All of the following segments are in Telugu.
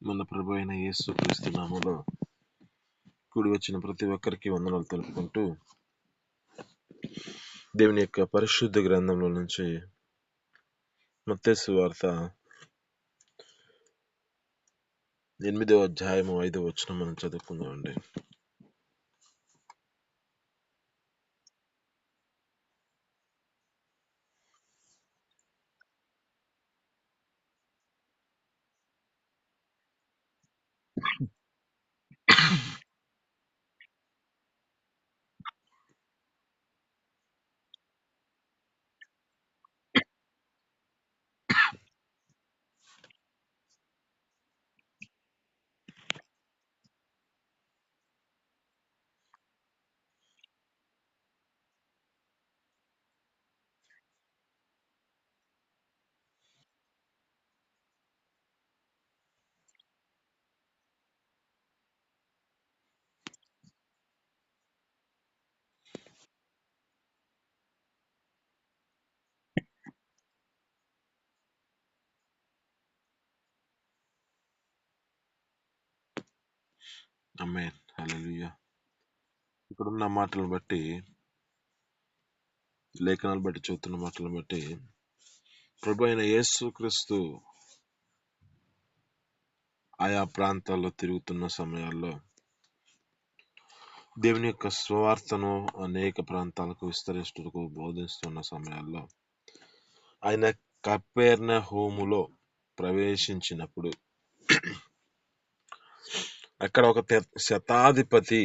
మన ప్రభు అయిన యేసుక్రీస్తు నామములో కూడి వచ్చిన ప్రతి ఒక్కరికి వందనాలు తెలుపుకుంటూ దేవుని యొక్క పరిశుద్ధ గ్రంథంలో నుంచి మత్తయి సువార్త 8వ అధ్యాయము 5వ వచనం మనం చదువుకుందామండి. ఆమేన్. హల్లెలూయా. ఇక్కడున్న మాటలను బట్టి, లేఖనాలు బట్టి, చూస్తున్న మాటలను బట్టి ప్రభు అయిన యేసుక్రీస్తు ఆయా ప్రాంతాల్లో తిరుగుతున్న సమయాల్లో దేవుని యొక్క స్వార్థను అనేక ప్రాంతాలకు విస్తరిస్తుటకు బోధిస్తున్న సమయాల్లో ఆయన కపెర్నహూములో ప్రవేశించినప్పుడు అక్కడ ఒక శతాధిపతి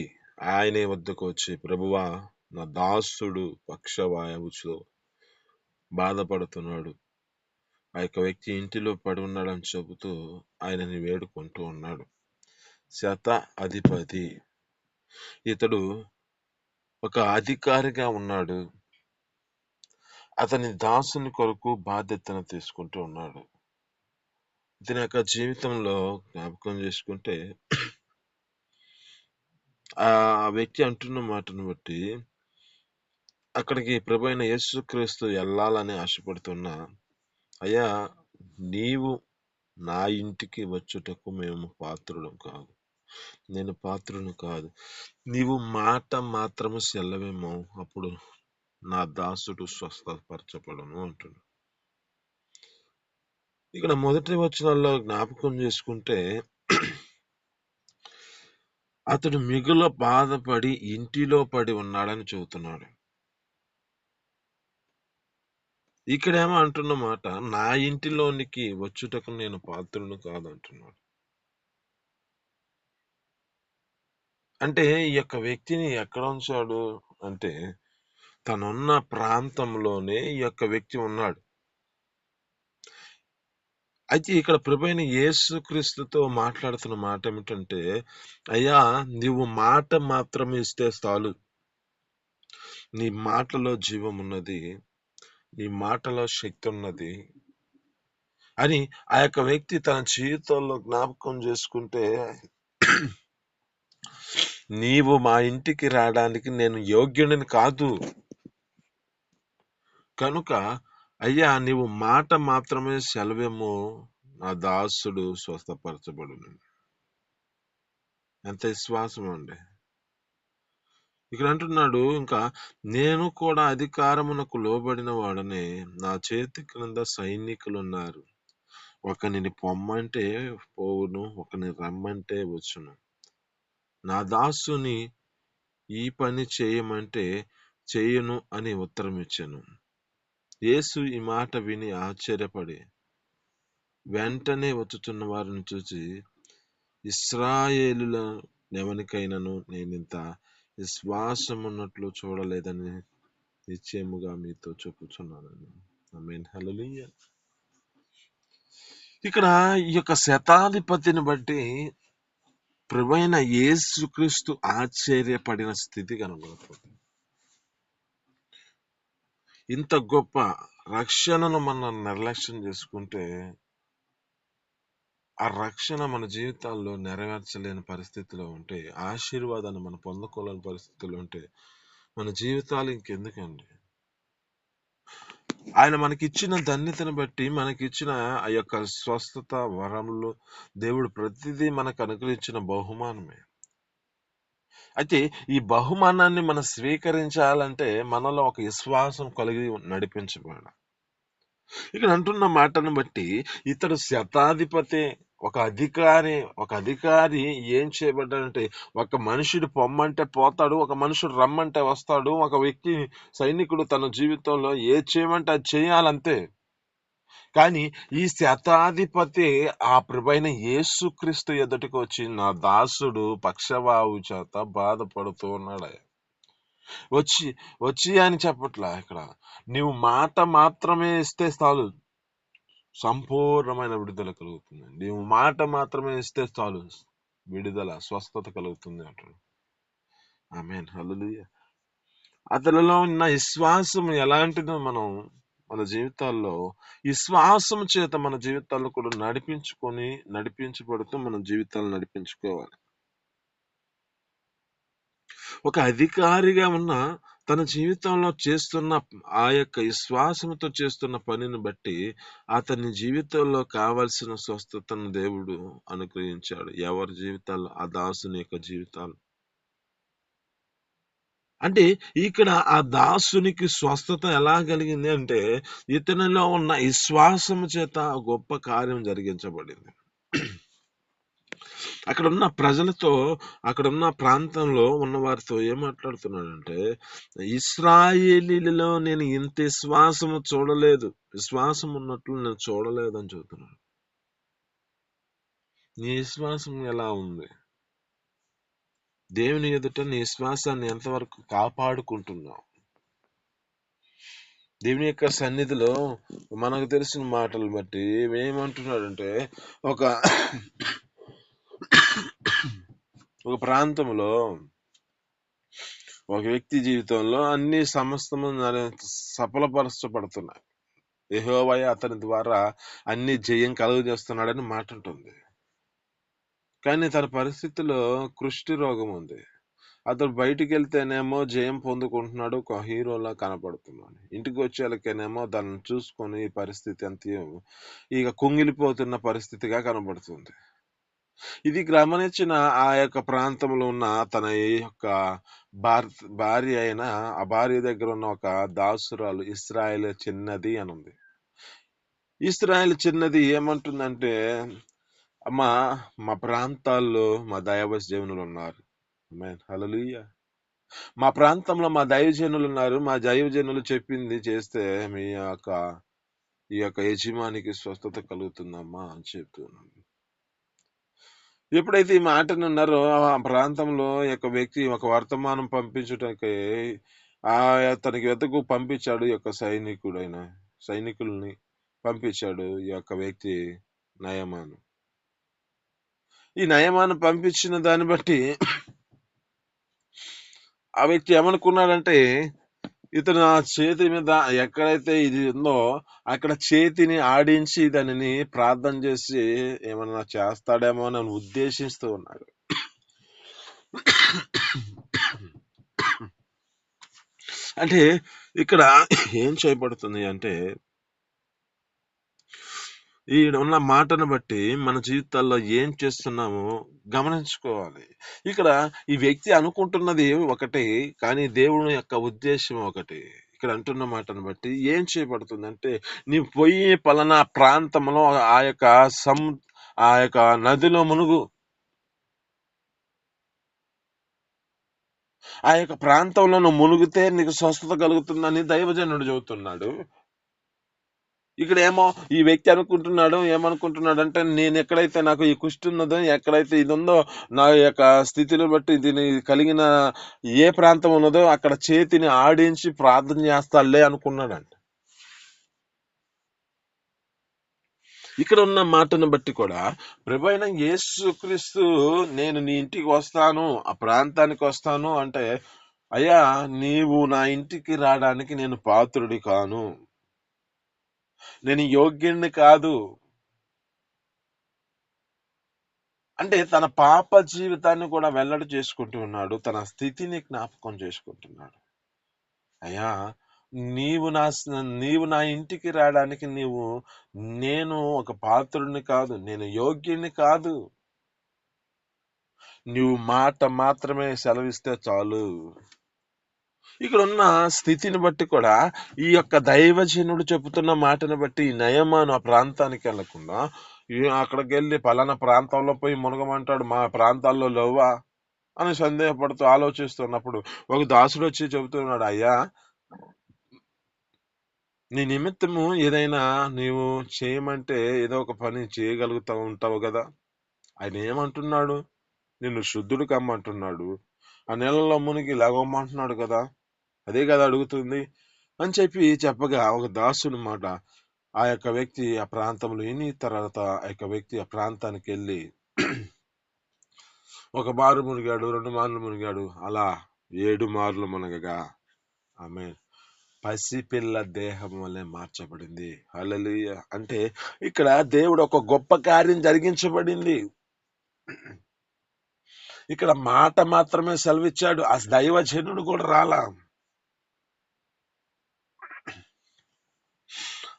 ఆయన వద్దకు వచ్చి, ప్రభువా, నా దాసుడు పక్షవాయువుతో బాధపడుతున్నాడు, ఆ యొక్క వ్యక్తి ఇంటిలో పడి ఉన్నాడని చెబుతూ ఆయనని వేడుకుంటూ ఉన్నాడు. అధిపతి ఇతడు ఒక అధికారిగా ఉన్నాడు. అతని దాసుని కొరకు బాధ్యతను తీసుకుంటూ ఉన్నాడు. ఇతని యొక్క జీవితంలో జ్ఞాపకం చేసుకుంటే ఆ వ్యక్తి అంటున్న మాటను బట్టి అక్కడికి ప్రభు అయిన యేసుక్రీస్తు వెళ్ళాలని ఆశపడుతున్నా, అయ్యా, నీవు నా ఇంటికి వచ్చుటకు మేము పాత్రులం కాదు, నేను పాత్రును కాదు, నీవు మాట మాత్రము సెలవేమో, అప్పుడు నా దాసుడు స్వస్థపరచబడును అంటున్నాడు. ఇక్కడ మొదటి వచనాల్లో జ్ఞాపకం చేసుకుంటే అతడు మిగుల బాధపడి ఇంటిలో పడి ఉన్నాడని చెబుతున్నాడు. ఇక్కడేమో అంటున్న మాట, నా ఇంటిలోనికి వచ్చుటకు నేను పాత్రును కాదంటున్నాడు. అంటే ఈ యొక్క వ్యక్తిని ఎక్కడ ఉంచాడు అంటే, తనున్న ప్రాంతంలోనే ఈ యొక్క వ్యక్తి ఉన్నాడు. అయితే ఇక్కడ ప్రభువైన యేసుక్రీస్తుతో మాట్లాడుతున్న మాట ఏమిటంటే, అయ్యా, నీవు మాట మాత్రమే ఇస్తే చాలు, నీ మాటలో జీవం ఉన్నది, నీ మాటలో శక్తి ఉన్నది అని ఆ యొక్క వ్యక్తి తన జీవితంలో జ్ఞాపకం చేసుకుంటే, నీవు మా ఇంటికి రావడానికి నేను యోగ్యుడిని కాదు, కనుక అయ్యా నీవు మాట మాత్రమే సెలవేమో, నా దాసుడు స్వస్థపరచబడును. ఎంత విశ్వాసం అండి. ఇక్కడ అంటున్నాడు ఇంకా, నేను కూడా అధికారమునకు లోబడిన వాడనే, నా చేతి క్రింద సైనికులు ఉన్నారు, ఒకరిని పొమ్మంటే పోవును, ఒకరిని రమ్మంటే వచ్చును, నా దాసుని ఈ పని చేయమంటే చేయును అని ఉత్తరం ఇచ్చాను. యేసు ఈ మాట విని ఆశ్చర్యపడి వెంటనే వచ్చుచున్న వారిని చూసి, ఇశ్రాయేలుల ఎవనికైనాను నేనింత విశ్వాసమున్నట్లు చూడలేదని నిశ్చయముగా మీతో చెప్పుచున్నానని. ఆమేన్. హల్లెలూయా. ఇక్కడ ఈ యొక్క శతాధిపతిని బట్టి ప్రభువైన యేసుక్రీస్తు ఆశ్చర్యపడిన స్థితి కనబడుతుంది. ఇంత గొప్ప రక్షణను మనం నిర్లక్ష్యం చేసుకుంటే, ఆ రక్షణ మన జీవితాల్లో నెరవేర్చలేని పరిస్థితిలో ఉంటే, ఆశీర్వాదాన్ని మనం పొందుకోలేని పరిస్థితుల్లో ఉంటే, మన జీవితాలు ఇంకెందుకండి? ఆయన మనకిచ్చిన ధన్యతను బట్టి, మనకిచ్చిన ఆ యొక్క స్వస్థత, వరములు, దేవుడు ప్రతిదీ మనకు అనుగ్రహించిన బహుమానమే. అయితే ఈ బహుమానాన్ని మనం స్వీకరించాలంటే మనలో ఒక విశ్వాసం కలిగి నడిపించబడాలి. ఇక్కడ అంటున్న మాటను బట్టి ఇతడు శతాధిపతి, ఒక అధికారి ఏం చేయబడ్డాడంటే, ఒక మనుషుడు పొమ్మంటే పోతాడు, ఒక మనుషుడు రమ్మంటే వస్తాడు, ఒక వ్యక్తి సైనికుడు తన జీవితంలో ఏది చేయమంటే అది చేయాలంతే. కానీ ఈ శతాధిపతి ఆ ప్రభువైన యేసుక్రీస్తు ఎదుటికి వచ్చి, నా దాసుడు పక్షవాయు చేత బాధపడుతూ ఉన్నాడు. వచ్చి వచ్చి అని చెప్పట్లా ఇక్కడ. నీవు మాట మాత్రమే ఇస్తే చాలు, సంపూర్ణమైన విడుదల కలుగుతుంది. నీవు మాట మాత్రమే ఇస్తే చాలు, విడుదల, స్వస్థత కలుగుతుంది అంటాడు. ఆమేన్, హల్లెలూయా. అతనిలో ఉన్న విశ్వాసం ఎలాంటిదో మనం మన జీవితాల్లో విశ్వాసం చేత మన జీవితాల్లో కూడా నడిపించబడుతూ మన జీవితాలను నడిపించుకోవాలి. ఒక అధికారిగా ఉన్న తన జీవితంలో చేస్తున్న ఆ యొక్క విశ్వాసంతో చేస్తున్న పనిని బట్టి అతని జీవితంలో కావలసిన స్వస్థతను దేవుడు అనుగ్రహించాడు. ఎవరి జీవితాల్లో? ఆ దాసుని యొక్క జీవితాలు. అంటే ఇక్కడ ఆ దాసునికి స్వస్థత ఎలా కలిగింది అంటే, ఇతనిలో ఉన్న విశ్వాసము చేత గొప్ప కార్యం జరిగించబడింది. అక్కడున్న ప్రజలతో, అక్కడున్న ప్రాంతంలో ఉన్న వారితో ఏం మాట్లాడుతున్నాడంటే, ఇశ్రాయేలీలలో నేను ఇంత విశ్వాసము చూడలేదు, విశ్వాసం ఉన్నట్లు నేను చూడలేదని చెబుతున్నాడు. నీ విశ్వాసం ఎలా ఉంది? దేవుని ఎదుట నీ విశ్వాసాన్ని ఎంతవరకు కాపాడుకుంటున్నావు? దేవుని యొక్క సన్నిధిలో మనకు తెలిసిన మాటలు బట్టి ఏమంటున్నాడంటే, ఒక ఒక ప్రాంతంలో ఒక వ్యక్తి జీవితంలో అన్ని సమస్తము సఫలపరచబడుతున్నాయి. యెహోవాయే అతని ద్వారా అన్ని జయం కలుగజేస్తున్నాడని మాట ఉంటుంది. కానీ తన పరిస్థితిలో కుష్ఠి రోగం ఉంది. అతడు బయటికి వెళ్తేనేమో జయం పొందుకుంటున్నాడు, ఒక హీరోలా కనపడుతున్నాడు. ఇంటికి వచ్చేళ్ళకేనేమో దాన్ని చూసుకొని ఈ పరిస్థితి అంతా ఇక కుంగిలిపోతున్న పరిస్థితిగా కనబడుతుంది. ఇది గమనించిన ఆ యొక్క ప్రాంతంలో ఉన్న తన యొక్క భార్య అయిన ఆ భార్య దగ్గర ఉన్న ఒక దాసురాలు ఇశ్రాయేల్ చిన్నది అని ఉంది. ఇశ్రాయేల్ చిన్నది ఏమంటుందంటే, అమ్మా, మా ప్రాంతాల్లో మా దైవజనులు ఉన్నారు. ఆమేన్, హల్లెలూయా. మా ప్రాంతంలో మా దైవజనులు ఉన్నారు, మా దైవజనులు చెప్పింది చేస్తే ఈ యొక్క యజమానికి స్వస్థత కలుగుతుందమ్మా అని చెప్తున్నాను. ఎప్పుడైతే ఈ మాటను ఉన్నారో ఆ ప్రాంతంలో యొక్క వ్యక్తి ఒక వర్తమానం పంపించుటకి తనకి వెతకు పంపించాడు. ఈ యొక్క సైనికుల్ని పంపించాడు ఈ యొక్క వ్యక్తి నయమాను. ఈ నయమాను పంపించిన దాన్ని బట్టి ఆ వ్యక్తి ఏమనుకున్నాడంటే, ఇతను ఆ చేతి మీద ఎక్కడైతే ఇది ఉందో అక్కడ చేతిని ఆడించి దానిని ప్రార్థన చేసి ఏమన్నా చేస్తాడేమో అని ఉద్దేశిస్తూ ఉన్నాడు. అంటే ఇక్కడ ఏం చేయబడుతుంది అంటే, ఈ ఉన్న మాటను బట్టి మన జీవితాల్లో ఏం చేస్తున్నామో గమనించుకోవాలి. ఇక్కడ ఈ వ్యక్తి అనుకుంటున్నది ఒకటి, కానీ దేవుని యొక్క ఉద్దేశం ఒకటి. ఇక్కడ అంటున్న మాటను బట్టి ఏం చేయబడుతుందంటే, నీవు పోయి పలానా ప్రాంతంలో ఆ యొక్క నదిలో మునుగు, ఆ యొక్క ప్రాంతంలో నువ్వు మునిగితే నీకు స్వస్థత కలుగుతుందని దైవజనుడు చెబుతున్నాడు. ఇక్కడ ఈ వ్యక్తి ఏమనుకుంటున్నాడు అంటే, నేను ఎక్కడైతే నాకు ఈ కుష్టి ఉన్నదో, ఎక్కడైతే ఇది ఉందో, నా యొక్క స్థితిని బట్టి దీని కలిగిన ఏ ప్రాంతం ఉన్నదో అక్కడ చేతిని ఆడించి ప్రార్థన చేస్తాడులే అనుకున్నాడంట. ఇక్కడ ఉన్న మాటను బట్టి కూడా ప్రభువైన యేసుక్రీస్తు, నేను నీ ఇంటికి వస్తాను, ఆ ప్రాంతానికి వస్తాను అంటే, అయ్యా నీవు నా ఇంటికి రావడానికి నేను పాత్రుడి కాను, నేను యోగ్యుణ్ణి కాదు అంటే తన పాప జీవితాన్ని కూడా వెల్లడి చేసుకుంటూ ఉన్నాడు. తన స్థితిని జ్ఞాపకం చేసుకుంటున్నాడు. అయ్యా, నీవు నా నీవు నా ఇంటికి రావడానికి నేను ఒక పాత్రుడిని కాదు, నేను యోగ్యుని కాదు. నువ్వు మాట మాత్రమే సెలవిస్తే చాలు. ఇక్కడ ఉన్న స్థితిని బట్టి కూడా ఈ యొక్క దైవజనుడు చెబుతున్న మాటను బట్టి ఈ నయమాను ఆ ప్రాంతానికి వెళ్లకుండా అక్కడికి వెళ్ళి పలానా ప్రాంతంలో పోయి మునగమంటాడు, మా ప్రాంతాల్లో లేవా అని సందేహపడుతూ ఆలోచిస్తున్నప్పుడు ఒక దాసుడు వచ్చి చెబుతున్నాడు, అయ్యా నీ నిమిత్తము ఏదైనా నీవు చేయమంటే ఏదో ఒక పని చేయగలుగుతా ఉంటావు కదా. ఆయన ఏమంటున్నాడు? నిన్ను శుద్ధుడు కమ్మంటున్నాడు, ఆ నీళ్ళలో మునిగి లేవమంటున్నాడు కదా, అదే కదా అడుగుతుంది అని చెప్పగా ఒక దాసుని మాట ఆ యొక్క వ్యక్తి ఆ ప్రాంతంలో విని తర్వాత ఆ యొక్క వ్యక్తి ఆ ప్రాంతానికి వెళ్ళి ఒక మారు మునిగాడు, 2 మార్లు మునిగాడు, అలా 7 మార్లు మునగగా ఆమె పసిపిల్ల దేహం వల్లే మార్చబడింది. హల్లెలూయా. అంటే ఇక్కడ దేవుడు ఒక గొప్ప కార్యం జరిగించబడింది. ఇక్కడ మాట మాత్రమే సెలవిచ్చాడు, ఆ దైవజనుడు కూడా రాలా.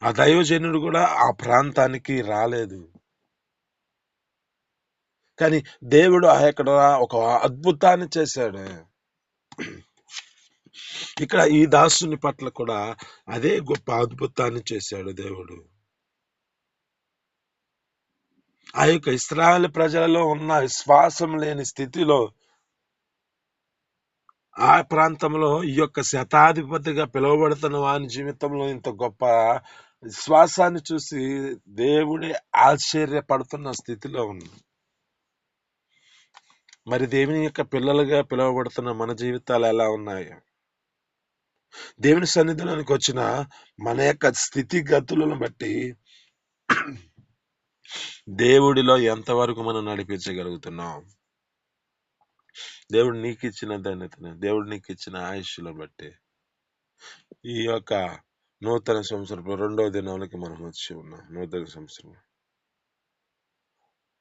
ఆ దైవజనుడు కూడా ఆ ప్రాంతానికి రాలేదు. కానీ దేవుడు అక్కడ ఒక అద్భుతాన్ని చేశాడు. ఇక్కడ ఈ దాసుని పట్ల కూడా అదే గొప్ప అద్భుతాన్ని చేశాడు దేవుడు. ఆ యొక్క ఇశ్రాయేలు ప్రజలలో ఉన్న విశ్వాసం లేని స్థితిలో ఆ ప్రాంతంలో ఈ యొక్క శతాధిపతిగా పిలువబడుతున్న వాని జీవితంలో ఇంత గొప్ప విశ్వాసాన్ని చూసి దేవుడే ఆశ్చర్యపడుతున్న స్థితిలో ఉంది. మరి దేవుని యొక్క పిల్లలుగా పిలువబడుతున్న మన జీవితాలు ఎలా ఉన్నాయి? దేవుని సన్నిధిలోనికి వచ్చిన మన యొక్క స్థితిగతులను బట్టి దేవుడిలో ఎంతవరకు మనం నడిపించగలుగుతున్నాం? దేవుడు నీకు ఇచ్చిన ధన్యతను, దేవుడు నీకు ఇచ్చిన ఆయుష్లో బట్టి ఈ యొక్క నూతన సంవత్సరం 2వ దినాలకి మనం వచ్చి ఉన్నాం. నూతన సంవత్సరం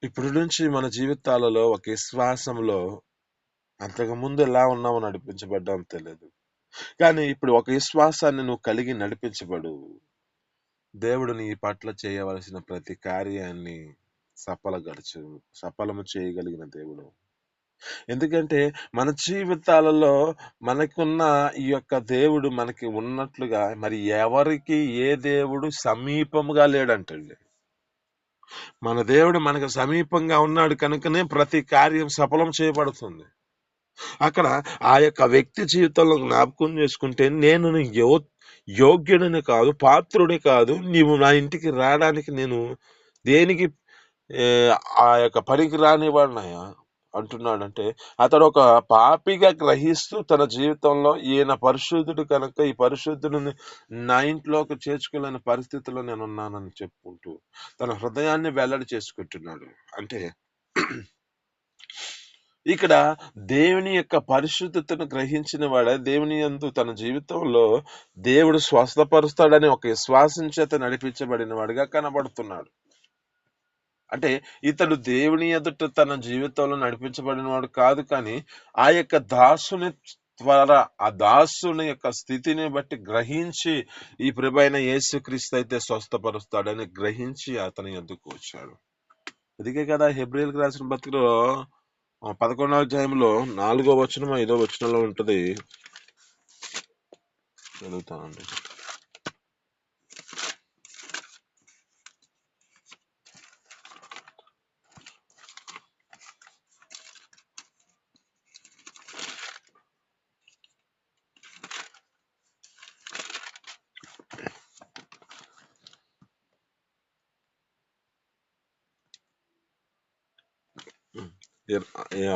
ఇప్పటి నుంచి మన జీవితాలలో ఒక విశ్వాసంలో అంతకు ముందు ఎలా ఉన్నామో నడిపించబడ్డాం తెలియదు, కానీ ఇప్పుడు ఒక విశ్వాసాన్ని నువ్వు కలిగి నడిపించబడు. దేవుడు నీ పట్ల చేయవలసిన ప్రతి కార్యాన్ని సఫలము చేయగలిగిన దేవుడు. ఎందుకంటే మన జీవితాలలో మనకున్న ఈ యొక్క దేవుడు మనకి ఉన్నట్లుగా మరి ఎవరికి ఏ దేవుడు సమీపముగా లేడంటండి. మన దేవుడు మనకు సమీపంగా ఉన్నాడు కనుకనే ప్రతి కార్యం సఫలం చేయబడుతుంది. అక్కడ ఆ యొక్క వ్యక్తి జీవితంలో జ్ఞాపకం చేసుకుంటే నేను యోగ్యుడిని కాదు, పాత్రుడి కాదు, నీవు నా ఇంటికి రావడానికి నేను దేనికి ఆ యొక్క పనికి రానివాడినయా అంటున్నాడంటే అతడు ఒక పాపిగా గ్రహిస్తూ తన జీవితంలో ఈయన పరిశుద్ధుడు కనుక ఈ పరిశుద్ధుడిని నా ఇంట్లోకి చేర్చుకోలేని పరిస్థితిలో నేను ఉన్నానని చెప్పుకుంటూ తన హృదయాన్ని వెల్లడి చేసుకుంటున్నాడు. అంటే ఇక్కడ దేవుని యొక్క పరిశుద్ధతను గ్రహించిన వాడే దేవుని యందు తన జీవితంలో దేవుడు స్వస్థపరుస్తాడని ఒక విశ్వాసం చేత నడిపించబడిన వాడిగా కనబడుతున్నాడు. అంటే ఇతడు దేవుని ఎదుట తన జీవితంలో నడిపించబడిన వాడు కాదు, కానీ ఆ యొక్క దాసుని ద్వారా ఆ దాసుని యొక్క స్థితిని బట్టి గ్రహించి ఈ ప్రభైన యేసుక్రీస్తు అయితే స్వస్థపరుస్తాడని గ్రహించి అతని ఎందుకు వచ్చాడు. అందుకే కదా హెబ్రీయులకు రాసిన పత్రికలో 11వ అధ్యాయంలో 4వ వచనం 5వ వచనంలో ఉంటది, చదువుతానండి.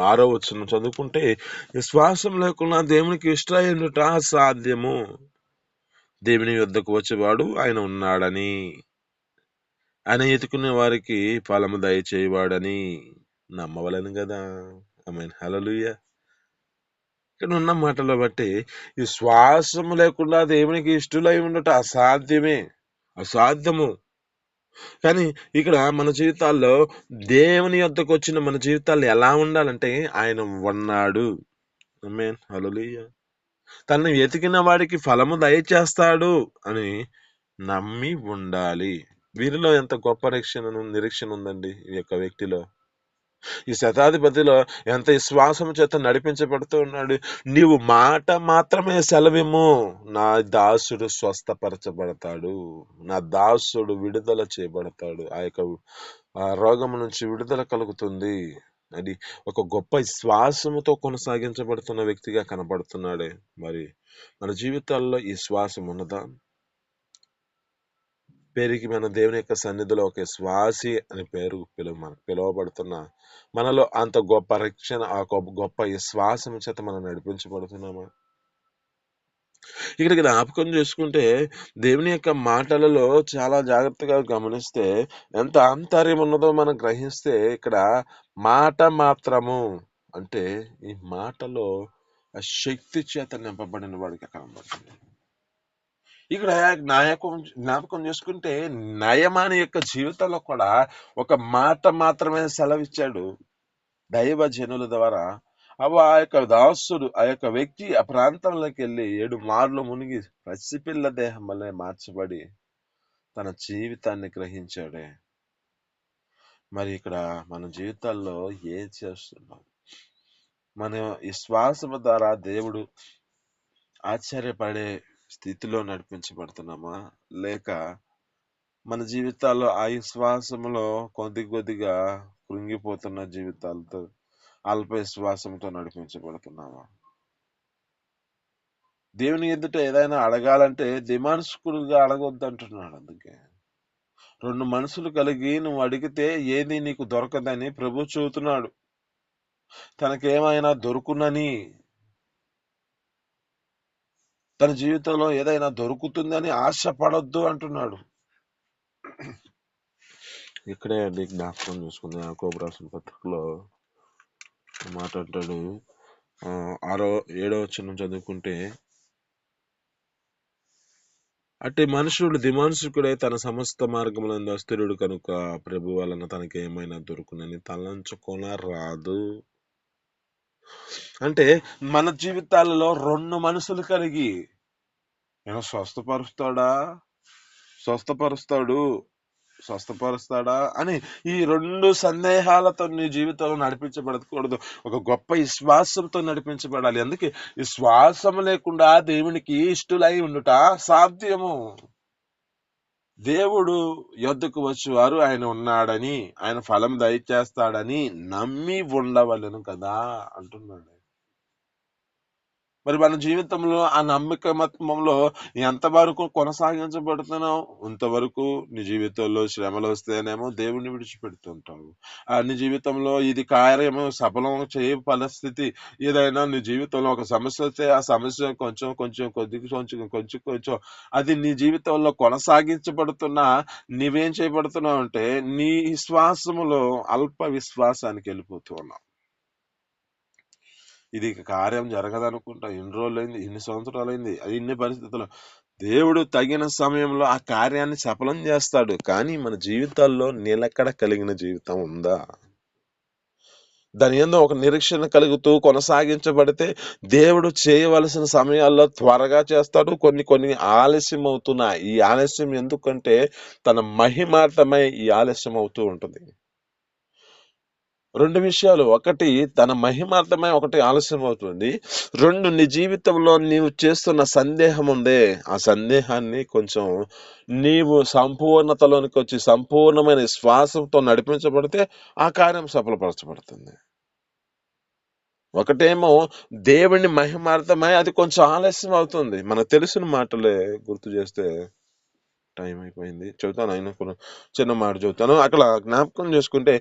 ఆరో వచనం చదువుకుంటే, విశ్వాసం లేకుండా దేవునికి ఇష్టమైనట అసాధ్యము, దేవుని యొద్దకు వచ్చేవాడు ఆయన ఉన్నాడని, ఆయన ఎతుకునే వారికి ఫలము దయచేయవాడని నమ్మవలను కదా. ఆమేన్, హల్లెలూయా. ఇక్కడ ఉన్న మాటలు బట్టి విశ్వాసము లేకుండా దేవునికి ఇష్టలై ఉండట అసాధ్యము. కానీ ఇక్కడ మన జీవితాల్లో దేవుని యొద్దకు వచ్చిన మన జీవితాల్లో ఎలా ఉండాలంటే ఆయన ఉన్నాడు. ఆమేన్, హల్లెలూయా. తనను వెతికిన వాడికి ఫలము దయచేస్తాడు అని నమ్మి ఉండాలి. వీరిలో ఎంత గొప్ప నిరీక్షణ ఉందండి ఈ యొక్క వ్యక్తిలో. ఈ శతాధిపతిలో ఎంత విశ్వాసం చేత నడిపించబడుతూ ఉన్నాడు. నీవు మాట మాత్రమే సెలవిమ్ము, నా దాసుడు స్వస్థపరచబడతాడు, నా దాసుడు విడుదల చేయబడతాడు, ఆ రోగం నుంచి విడుదల కలుగుతుంది అది ఒక గొప్ప విశ్వాసముతో కొనసాగించబడుతున్న వ్యక్తిగా కనబడుతున్నాడే. మరి మన జీవితాల్లో ఈ శ్వాసం ఉన్నదా? పేరుకి మన దేవుని యొక్క సన్నిధిలో ఒక శ్వాసి అని పేరు మనకు పిలువబడుతున్న మనలో అంత గొప్ప రక్షణ, ఆ గొప్ప విశ్వాసం చేత మనం నడిపించబడుతున్నామా? ఇక్కడికి జ్ఞాపకం చేసుకుంటే దేవుని యొక్క మాటలలో చాలా జాగ్రత్తగా గమనిస్తే ఎంత ఆంతర్యం ఉన్నదో మనం గ్రహిస్తే ఇక్కడ మాట మాత్రము అంటే ఈ మాటలో ఆ శక్తి చేత నింపబడిన వాడికి కనబడుతుంది. ఇక్కడ జ్ఞాపకం చేసుకుంటే నయమాని యొక్క జీవితంలో కూడా ఒక మాట మాత్రమే సెలవిచ్చాడు దైవ జనుల ద్వారా. ఆ యొక్క దాసుడు, ఆ యొక్క వ్యక్తి ఆ ప్రాంతంలోకి వెళ్ళి 7 మార్లు మునిగి పసిపిల్ల దేహం వల్లే మార్చబడి తన జీవితాన్ని గ్రహించాడే. మరి ఇక్కడ మన జీవితాల్లో ఏం చేస్తున్నాం? మన విశ్వాసము ద్వారా దేవుడు ఆశ్చర్యపడే స్థితిలో నడిపించబడుతున్నామా, లేక మన జీవితాల్లో ఆ విశ్వాసంలో కొద్దిగా కృంగిపోతున్న జీవితాలతో అల్ప విశ్వాసంతో నడిపించబడుతున్నామా? దేవుని ఎదుట ఏదైనా అడగాలంటే దిమానుష్కుడుగా అడగొద్దు అంటున్నాడు. అందుకే 2 మనసులు కలిగి నువ్వు అడిగితే ఏది నీకు దొరకదని ప్రభు చెబుతున్నాడు. తనకేమైనా దొరుకునని, తన జీవితంలో ఏదైనా దొరుకుతుందని ఆశపడొద్దు అంటున్నాడు. ఇక్కడే అండి జ్ఞాపకం చూసుకుంది యాకోబు రాసిన పత్రికలో మాట్లాడతాడు. 6-7 వచనం చదువుకుంటే, అట్టి మనుషుడు దిమానుషుకుడై తన సమస్త మార్గములందు అస్థిరుడు కనుక ప్రభు వలన తనకి ఏమైనా దొరుకునని తలంచుకొనరాదు. అంటే మన జీవితాలలో 2 మనసులు కలిగి నేను స్వస్థపరుస్తాడా అని ఈ 2 సందేహాలతో నీ జీవితంలో నడిపించబడకూడదు. ఒక గొప్ప విశ్వాసంతో నడిపించబడాలి. అందుకే విశ్వాసం లేకుండా దేవునికి ఇష్టలై ఉండుట సాధ్యము. దేవుడు యొద్దకు వచ్చేవారు ఆయన ఉన్నాడని, ఆయన ఫలం దయచేస్తాడని నమ్మి ఉండవలెను కదా అంటున్నాడు. మరి మన జీవితంలో ఆ నమ్మకమత్వంలో ఎంతవరకు కొనసాగించబడుతున్నావు? ఇంతవరకు నీ జీవితంలో శ్రమలు వస్తేనేమో దేవుణ్ణి విడిచిపెడుతుంటావు. నీ జీవితంలో ఇది కార్యము సఫలం చేయ పరిస్థితి ఏదైనా నీ జీవితంలో ఒక సమస్య వస్తే ఆ సమస్య కొంచెం అది నీ జీవితంలో కొనసాగించబడుతున్నా నీవేం చేయబడుతున్నావు అంటే నీ విశ్వాసములో అల్ప విశ్వాసానికి వెళ్ళిపోతూ ఉన్నావు. ఇది కార్యం జరగదనుకుంటా, ఎన్ని రోజులైంది, ఎన్ని సంవత్సరాలైంది, ఇన్ని పరిస్థితుల్లో దేవుడు తగిన సమయంలో ఆ కార్యాన్ని సఫలం చేస్తాడు. కానీ మన జీవితాల్లో నిలకడ కలిగిన జీవితం ఉందా? దాని ఏందో ఒక నిరీక్షణ కలుగుతూ కొనసాగించబడితే దేవుడు చేయవలసిన సమయాల్లో త్వరగా చేస్తాడు. కొన్ని ఆలస్యం అవుతున్నాయి. ఈ ఆలస్యం ఎందుకంటే తన మహిమార్థమై ఈ ఆలస్యం అవుతూ ఉంటుంది. 2 విషయాలు, ఒకటి తన మహిమార్థమై ఒకటి ఆలస్యం అవుతుంది. 2 నీ జీవితంలో నీవు చేస్తున్న సందేహం ఉందే, ఆ సందేహాన్ని కొంచెం నీవు సంపూర్ణతలోనికి వచ్చి సంపూర్ణమైన శ్వాసంతో నడిపించబడితే ఆ కార్యం సఫలపరచబడుతుంది. ఒకటేమో దేవుని మహిమార్థమై అది కొంచెం ఆలస్యం అవుతుంది. మనకు తెలిసిన మాటలే గుర్తు చేస్తే టైం అయిపోయింది. చెబుతాను, ఆయన చిన్న మాట చెబుతాను. అక్కడ జ్ఞాపకం చేసుకుంటే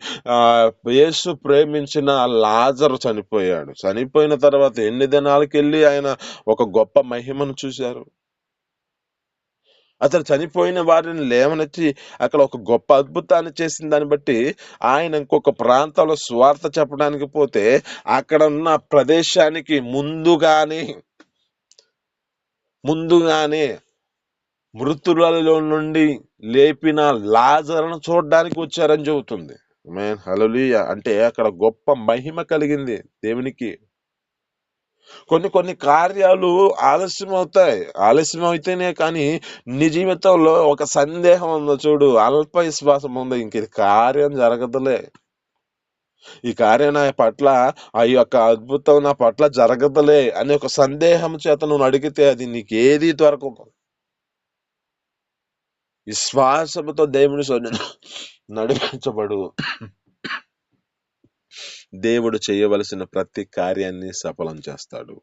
యేసు ప్రేమించిన లాజరు చనిపోయాడు. చనిపోయిన తర్వాత ఎన్ని దినాలకి వెళ్ళి ఆయన ఒక గొప్ప మహిమను చూశారు. అతను చనిపోయిన వారిని లేవనెత్తి అక్కడ ఒక గొప్ప అద్భుతాన్ని చేసిన దాన్ని బట్టి ఆయన ఇంకొక ప్రాంతంలో స్వార్థ చెప్పడానికి పోతే అక్కడ ఉన్న ప్రదేశానికి ముందుగానే మృతులలో నుండి లేపిన లాజరును చూడడానికి వచ్చారని చెబుతుంది. హల్లెలూయా. అంటే అక్కడ గొప్ప మహిమ కలిగింది దేవునికి. కొన్ని కొన్ని కార్యాలు ఆలస్యం అవుతాయి. ఆలస్యం అయితేనే కానీ నీ జీవితంలో ఒక సందేహం ఉందో చూడు, అల్ప విశ్వాసం ఉంది, ఇంక ఇది కార్యం జరగదులే, ఈ కార్యం నా పట్ల, ఆ యొక్క అద్భుతం నా పట్ల జరగదులే అనే ఒక సందేహం చేత నువ్వు అడిగితే అది నీకేది దొరకదు. విశ్వాసముతో దేవుని నడిపించబడు. దేవుడు చేయవలసిన ప్రతి కార్యాన్ని సఫలం చేస్తాడు.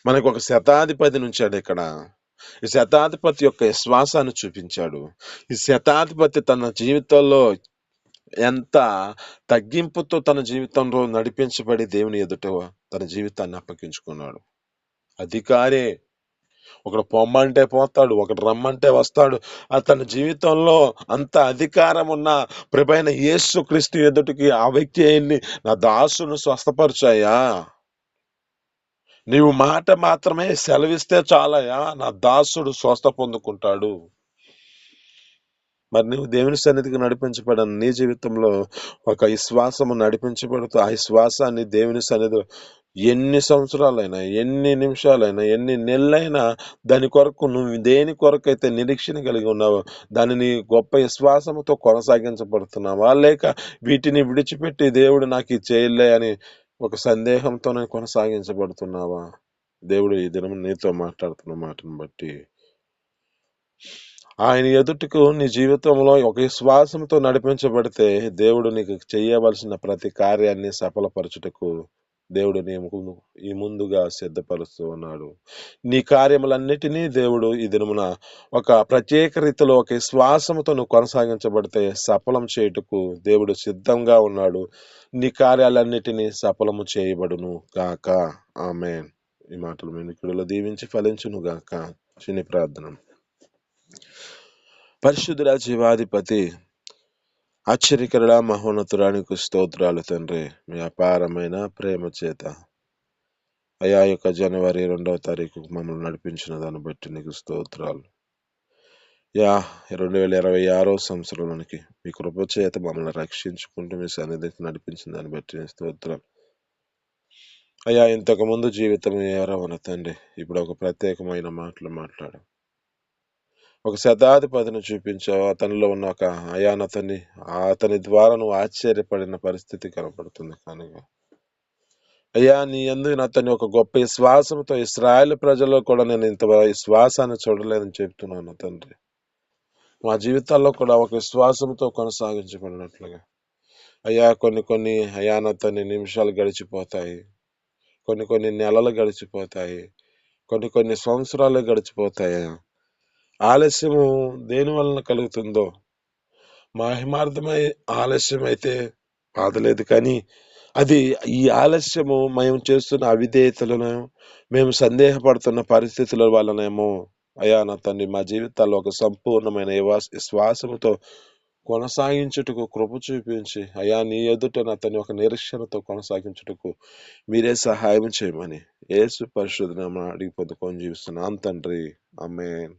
మనకు ఒక శతాధిపతి నుంచాడు ఇక్కడ. ఈ శతాధిపతి యొక్క విశ్వాసాన్ని చూపించాడు. ఈ శతాధిపతి తన జీవితంలో ఎంత తగ్గింపుతో తన జీవితంలో నడిపించబడి దేవుని ఎదుట తన జీవితాన్ని అప్పగించుకున్నాడు. అధికారే, ఒకడు పొమ్మంటే పోతాడు, ఒకడు రమ్మంటే వస్తాడు. తన జీవితంలో అంత అధికారం ఉన్న ప్రభువైన యేసుక్రీస్తు ఎదుటికి ఆ వ్యక్తి అయింది, నా దాసును స్వస్థపరిచాయా, నీవు మాట మాత్రమే సెలవిస్తే చాలయా, నా దాసుడు స్వస్థ పొందుకుంటాడు. మరి నువ్వు దేవుని సన్నిధికి నడిపించబడిన నీ జీవితంలో ఒక విశ్వాసము నడిపించబడుతూ ఆ విశ్వాసాన్ని దేవుని సన్నిధిలో ఎన్ని సంవత్సరాలైనా, ఎన్ని నిమిషాలైనా, ఎన్ని నెలలైనా దాని కొరకు నువ్వు దేని కొరకైతే నిరీక్షణ కలిగి ఉన్నావో దానిని గొప్ప విశ్వాసముతో కొనసాగించబడుతున్నావా, లేక వీటిని విడిచిపెట్టి దేవుడు నాకు ఇది చేయలే అని ఒక సందేహంతోనే కొనసాగించబడుతున్నావా? దేవుడు ఈ దినం నీతో మాట్లాడుతున్న మాటను బట్టి ఆయన ఎదుటకు నీ జీవితంలో ఒక విశ్వాసంతో నడిపించబడితే దేవుడు నీకు చేయవలసిన ప్రతి కార్యాన్ని సఫలపరచుటకు దేవుడు ఈ ముందుగా సిద్ధపరుస్తూ ఉన్నాడు. నీ కార్యములన్నిటినీ దేవుడు ఈ దినమున ఒక ప్రత్యేక రీతిలో ఒక విశ్వాసంతో నువ్వు కొనసాగించబడితే సఫలం చేయుటకు దేవుడు సిద్ధంగా ఉన్నాడు. నీ కార్యాలన్నిటినీ సఫలము చేయబడును గాక. ఆమేన్. ఈ మాటలు వినికిడిలో దీవించి ఫలించును గాక. చిన్ని ప్రార్థన. పరిశుద్ధుడా, జీవాధిపతి, ఆశ్చర్యకరుడా, మహోన్నతురానికి స్తోత్రాలు తండ్రి. మీ అపారమైన ప్రేమ చేత అయా యొక్క జనవరి 2వ తారీఖు మమ్మల్ని నడిపించిన దాన్ని బట్టి నీకు స్తోత్రాలు. 2026 సంవత్సరంలోనికి మీ కృప చేత మమ్మల్ని రక్షించుకుంటూ మీ సన్నిధికి నడిపించిన దాన్ని బట్టి నీ స్తోత్రాలు. అయ్యా, ఇంతకుముందు జీవితం ఎవరవన తండ్రి, ఇప్పుడు ఒక ప్రత్యేకమైన మాటలు మాట్లాడు. ఒక శతాధిపతిని చూపించావు, అతనిలో ఉన్న ఒక అతని ద్వారా నువ్వు ఆశ్చర్యపడిన పరిస్థితి కనపడుతుంది. కనుక అయ్యా, నీ యందు అతని ఒక గొప్ప విశ్వాసంతో ఇశ్రాయేలు ప్రజల్లో కూడా నేను ఇంత విశ్వాసాన్ని చూడలేదని చెప్తున్నాను తండ్రి. మా జీవితాల్లో కూడా ఒక విశ్వాసంతో కొనసాగించబడినట్లుగా అయ్యా, కొన్ని అయానతని నిమిషాలు గడిచిపోతాయి, కొన్ని నెలలు గడిచిపోతాయి, కొన్ని సంవత్సరాలు గడిచిపోతాయి. ఆలస్యము దేని వలన కలుగుతుందో, మహిమార్థమై ఆలస్యం అయితే బాధలేదు, కానీ అది ఈ ఆలస్యము మేము చేస్తున్న అవిధేయతలను, మేము సందేహపడుతున్న పరిస్థితుల వలనేమో అయ్యా నా తండ్రి, మా జీవితాల్లో ఒక సంపూర్ణమైన విశ్వాసముతో కొనసాగించుటకు కృప చూపించి అయ్యా నీ ఎదుట నా తండ్రి ఒక నిరీక్షణతో కొనసాగించుటకు మీరే సహాయం చేయమని యేసు పరిశుద్ధ నామమున అడిగి పొందుకొని జీవిస్తున్నాను తండ్రి. ఆమేన్.